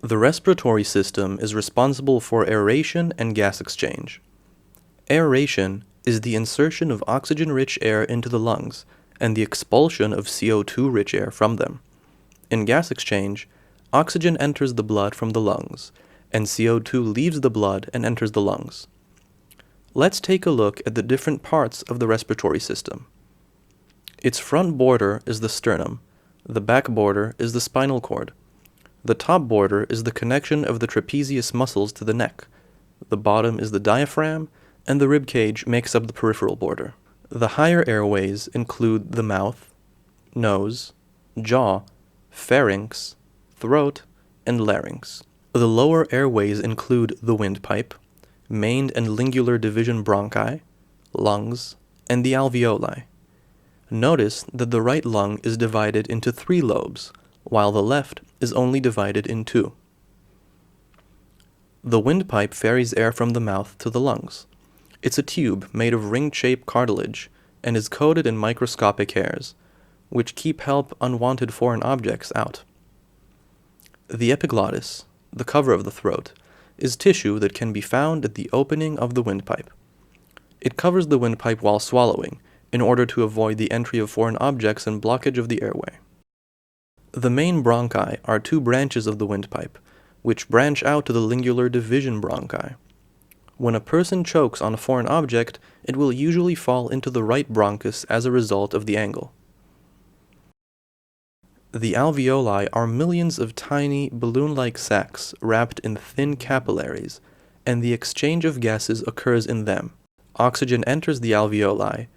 The respiratory system is responsible for aeration and gas exchange. Aeration is the insertion of oxygen-rich air into the lungs and the expulsion of CO2-rich air from them. In gas exchange, oxygen enters the blood from the lungs, and CO2 leaves the blood and enters the lungs. Let's take a look at the different parts of the respiratory system. Its front border is the sternum, the back border is the spinal cord. The top border is the connection of the trapezius muscles to the neck. The bottom is the diaphragm, and the ribcage makes up the peripheral border. The higher airways include the mouth, nose, jaw, pharynx, throat, and larynx. The lower airways include the windpipe, main and lingular-division bronchi, lungs, and the alveoli. Notice that the right lung is divided into 3 lobes, while the left is only divided in 2. The windpipe ferries air from the mouth to the lungs. It's a tube made of ring-shaped cartilage and is coated in microscopic hairs, which help unwanted foreign objects out. The epiglottis, the cover of the throat, is tissue that can be found at the opening of the windpipe. It covers the windpipe while swallowing, in order to avoid the entry of foreign objects and blockage of the airway. The main bronchi are 2 branches of the windpipe, which branch out to the lingular-division bronchi. When a person chokes on a foreign object, it will usually fall into the right bronchus as a result of the angle. The alveoli are millions of tiny, balloon-like sacs wrapped in thin capillaries, and the exchange of gases occurs in them. Oxygen enters the alveoli,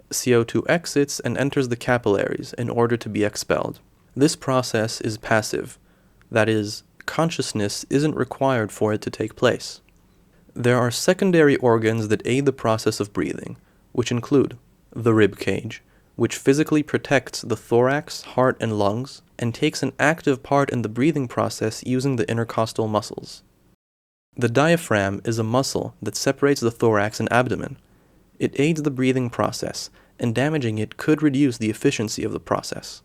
CO2 exits and enters the capillaries in order to be expelled. This process is passive, that is, consciousness isn't required for it to take place. There are secondary organs that aid the process of breathing, which include the ribcage, which physically protects the thorax, heart, and lungs, and takes an active part in the breathing process using the intercostal muscles. The diaphragm is a muscle that separates the thorax and abdomen. It aids the breathing process, and damaging it could reduce the efficiency of the process.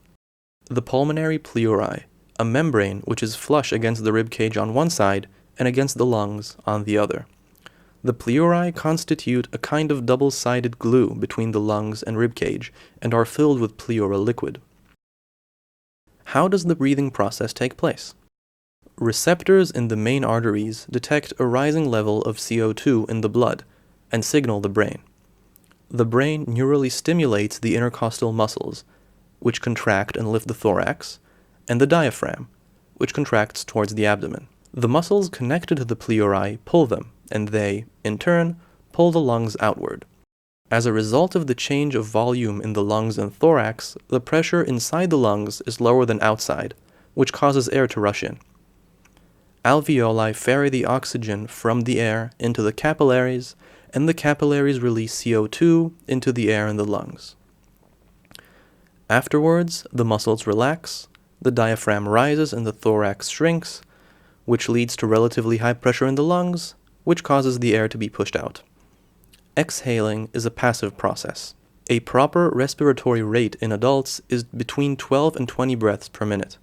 The pulmonary pleuri, a membrane which is flush against the ribcage on one side and against the lungs on the other. The pleuri constitute a kind of double-sided glue between the lungs and ribcage and are filled with pleural liquid. How does the breathing process take place? Receptors in the main arteries detect a rising level of CO2 in the blood and signal the brain. The brain neurally stimulates the intercostal muscles, which contract and lift the thorax, and the diaphragm, which contracts towards the abdomen. The muscles connected to the pleuri pull them, and they, in turn, pull the lungs outward. As a result of the change of volume in the lungs and thorax, the pressure inside the lungs is lower than outside, which causes air to rush in. Alveoli ferry the oxygen from the air into the capillaries, and the capillaries release CO2 into the air in the lungs. Afterwards, the muscles relax, the diaphragm rises and the thorax shrinks, which leads to relatively high pressure in the lungs, which causes the air to be pushed out. Exhaling is a passive process. A proper respiratory rate in adults is between 12 and 20 breaths per minute.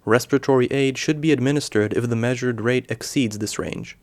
Respiratory aid should be administered if the measured rate exceeds this range.